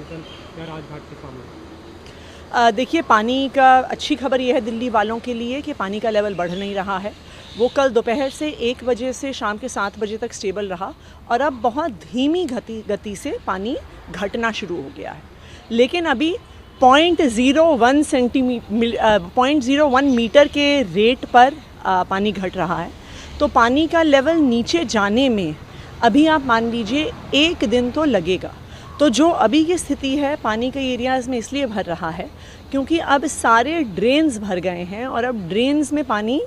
Station या राजघाट के सामने? देखिए, पानी का अच्छी खबर यह है दिल्ली वालों के लिए कि पानी का लेवल बढ़ नहीं रहा है। वो कल दोपहर से 1 बजे से शाम के 7 बजे तक स्टेबल रहा और अब बहुत धीमी गति से पानी घटना शुरू हो गया है। लेकिन अभी 0.01 मीटर के रेट पर पानी घट रहा है। तो पानी का लेवल नीचे जाने में अभी आप मान लीजिए 1 दिन तो लगेगा। तो जो अभी की स्थिति है पानी के एरियाज़ में इसलिए भर रहा है क्योंकि अब सारे ड्रेन्स भर गए हैं और अब ड्रेन्स में पानी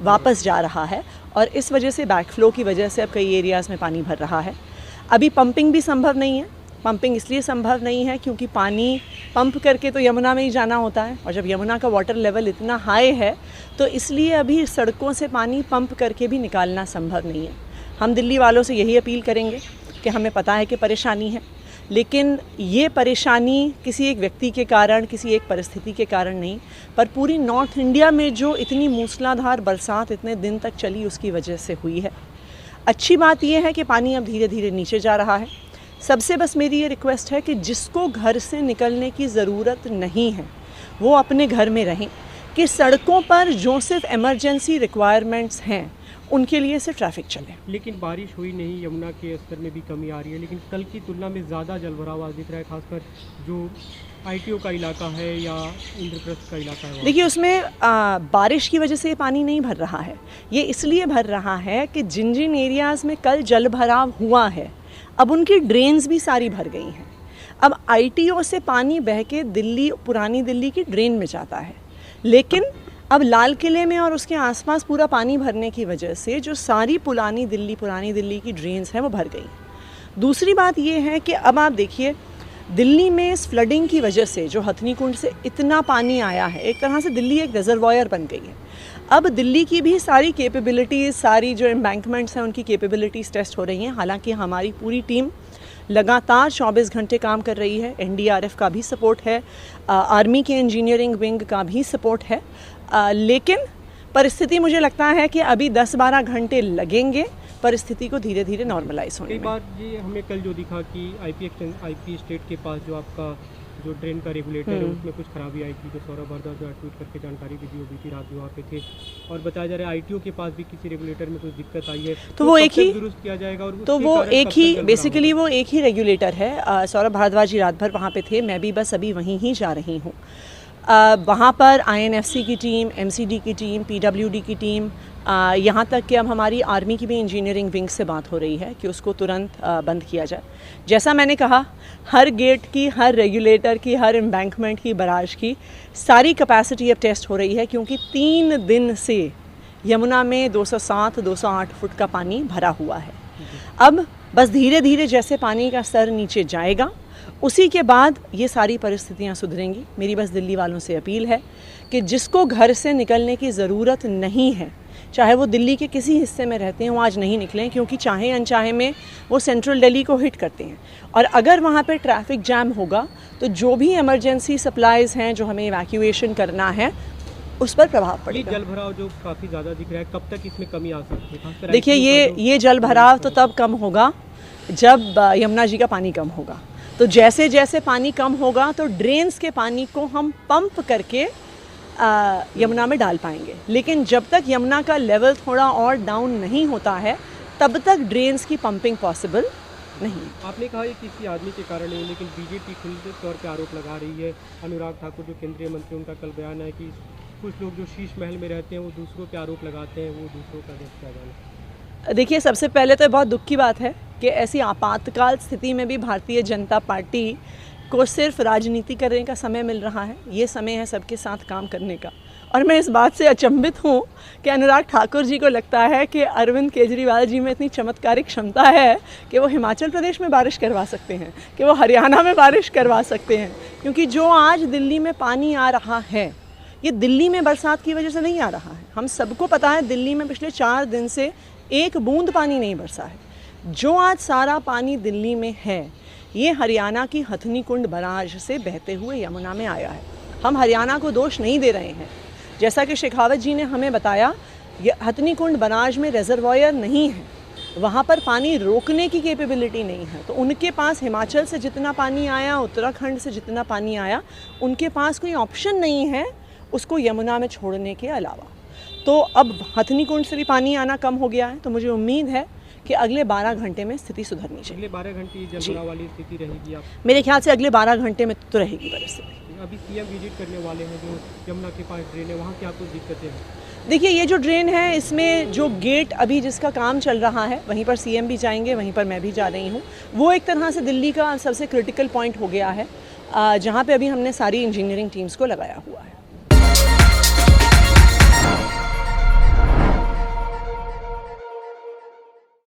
वापस जा रहा है और इस वजह से बैकफ्लो की वजह से अब कई एरियाज़ में पानी भर रहा है। अभी पंपिंग भी संभव नहीं है। पंपिंग इसलिए संभव नहीं है क्योंकि पानी पंप करके तो यमुना में ही जाना होता है और जब यमुना का वाटर लेवल इतना हाई है तो इसलिए अभी सड़कों से पानी पंप करके भी निकालना संभव नहीं है। हम दिल्ली वालों से यही अपील करेंगे कि हमें पता है कि परेशानी है, लेकिन ये परेशानी किसी एक व्यक्ति के कारण, किसी एक परिस्थिति के कारण नहीं, पर पूरी नॉर्थ इंडिया में जो इतनी मूसलाधार बरसात इतने दिन तक चली उसकी वजह से हुई है। अच्छी बात यह है कि पानी अब धीरे धीरे नीचे जा रहा है। सबसे बस मेरी ये रिक्वेस्ट है कि जिसको घर से निकलने की ज़रूरत नहीं है वो अपने घर में रहें, कि सड़कों पर जो सिर्फ इमरजेंसी रिक्वायरमेंट्स हैं उनके लिए से ट्रैफिक चले। लेकिन बारिश हुई नहीं, यमुना के स्तर में भी कमी आ रही है, लेकिन कल की तुलना में ज़्यादा जलभराव आज दिख रहा है, खासकर जो ITO का इलाका है या इंद्रप्रस्थ का इलाका है। देखिए, उसमें बारिश की वजह से ये पानी नहीं भर रहा है। ये इसलिए भर रहा है कि जिन जिन एरियाज़ में कल जलभराव हुआ है अब उनकी ड्रेन्स भी सारी भर गई हैं। अब ITO से पानी बह के दिल्ली, पुरानी दिल्ली की ड्रेन में जाता है, लेकिन अब लाल किले में और उसके आसपास पूरा पानी भरने की वजह से जो सारी पुरानी दिल्ली की ड्रेन्स हैं वो भर गई। दूसरी बात ये है कि अब आप देखिए, दिल्ली में इस फ्लडिंग की वजह से जो हथनी कुंड से इतना पानी आया है, एक तरह से दिल्ली एक रिजर्वॉयर बन गई है। अब दिल्ली की भी सारी कैपेबिलिटीज़, सारी जो एम्बैंकमेंट्स हैं उनकी कैपेबिलिटीज़ टेस्ट हो रही हैं। हालांकि हमारी पूरी टीम लगातार 24 घंटे काम कर रही है। NDRF का भी सपोर्ट है, आर्मी के इंजीनियरिंग विंग का भी सपोर्ट है, लेकिन परिस्थिति मुझे लगता है कि अभी 10-12 घंटे लगेंगे परिस्थिति को धीरे धीरे नॉर्मलाइज होने में। कई बार ये हमें कल जो दिखा कि IP स्टेट के पास जो आपका जो ट्रेन का रेगुलेटर है उसमें कुछ खराबी आई थी, तो सौरभ भारद्वाज जो ट्वीट करके जानकारी भी दी, वो बीती रात भी वहाँ पे थे और बताया जा रहा है ITO के पास भी किसी रेगुलेटर में कुछ दिक्कत आई है, तो वो एक ही दुरुस्त किया जाएगा। और तो वो एक ही बेसिकली वो एक ही रेगुलेटर है। सौरभ भारद्वाज जी रात भर वहाँ पे थे, मैं भी बस अभी वहीं ही जा रही हूँ। वहाँ पर INFC की टीम, MCD की टीम, PWD की टीम, यहाँ तक कि अब हमारी आर्मी की भी इंजीनियरिंग विंग से बात हो रही है कि उसको तुरंत बंद किया जाए। जैसा मैंने कहा, हर गेट की, हर रेगुलेटर की, हर एम्बैंकमेंट की, बराज की सारी कैपेसिटी अब टेस्ट हो रही है, क्योंकि 3 दिन से यमुना में 207-208 फुट का पानी भरा हुआ है। अब बस धीरे धीरे जैसे पानी का स्तर नीचे जाएगा उसी के बाद ये सारी परिस्थितियाँ सुधरेंगी। मेरी बस दिल्ली वालों से अपील है कि जिसको घर से निकलने की ज़रूरत नहीं है, चाहे वो दिल्ली के किसी हिस्से में रहते हैं, वो आज नहीं निकलें, क्योंकि चाहे अनचाहे में वो सेंट्रल दिल्ली को हिट करते हैं और अगर वहाँ पे ट्रैफिक जैम होगा तो जो भी इमरजेंसी सप्लाईज़ हैं जो हमें इवैक्यूएशन करना है उस पर प्रभाव पड़ेगा। ये जलभराव जो काफ़ी ज़्यादा दिख रहा है, कब तक इसमें कमी आ सकती है? देखिए, ये जलभराव तो तब कम होगा जब यमुना जी का पानी कम होगा। तो जैसे जैसे पानी कम होगा तो ड्रेन्स के पानी को हम पंप करके यमुना में डाल पाएंगे, लेकिन जब तक यमुना का लेवल थोड़ा और डाउन नहीं होता है तब तक ड्रेन्स की पंपिंग पॉसिबल नहीं। आपने कहा ये किसी आदमी के कारण नहीं, लेकिन बीजेपी खुले तौर पे आरोप लगा रही है। अनुराग ठाकुर जो केंद्रीय मंत्री, उनका कल बयान है कि कुछ लोग जो शीश महल में रहते हैं वो दूसरों पे आरोप लगाते हैं, वो दूसरों का देश क्या जाने। देखिए, सबसे पहले तो बहुत दुख की बात है कि ऐसी आपातकाल स्थिति में भी भारतीय जनता पार्टी को सिर्फ राजनीति करने का समय मिल रहा है। ये समय है सबके साथ काम करने का। और मैं इस बात से अचंभित हूँ कि अनुराग ठाकुर जी को लगता है कि अरविंद केजरीवाल जी में इतनी चमत्कारिक क्षमता है कि वो हिमाचल प्रदेश में बारिश करवा सकते हैं, कि वो हरियाणा में बारिश करवा सकते हैं। क्योंकि जो आज दिल्ली में पानी आ रहा है, ये दिल्ली में बरसात की वजह से नहीं आ रहा है। हम सबको पता है दिल्ली में पिछले 4 दिन से एक बूंद पानी नहीं बरसा है। जो आज सारा पानी दिल्ली में है, ये हरियाणा की हथनी कुंड बराज से बहते हुए यमुना में आया है। हम हरियाणा को दोष नहीं दे रहे हैं। जैसा कि शेखावत जी ने हमें बताया, ये हथनी कुंड बराज में रिजर्वॉयर नहीं है, वहाँ पर पानी रोकने की कैपेबिलिटी नहीं है। तो उनके पास हिमाचल से जितना पानी आया, उत्तराखंड से जितना पानी आया, उनके पास कोई ऑप्शन नहीं है उसको यमुना में छोड़ने के अलावा। तो अब हथनी कुंड से भी पानी आना कम हो गया है, तो मुझे उम्मीद है कि अगले 12 घंटे में स्थिति सुधरनी चाहिए। अगले 12 घंटे जलभराव वाली स्थिति रहेगी आप? मेरे ख्याल से अगले 12 घंटे में तो रहेगी परिस्थिति। अभी सीएम विजिट करने वाले हैं, जो यमुना के पास ड्रेन है, वहाँ क्या कुछ दिक्कतें हैं? देखिए, ये जो ड्रेन है, इसमें जो गेट अभी जिसका काम चल रहा है, वहीं पर सीएम भी जाएंगे, वहीं पर मैं भी जा रही हूँ। वो एक तरह से दिल्ली का सबसे क्रिटिकल पॉइंट हो गया है, जहाँ पे अभी हमने सारी इंजीनियरिंग टीम्स को लगाया हुआ है।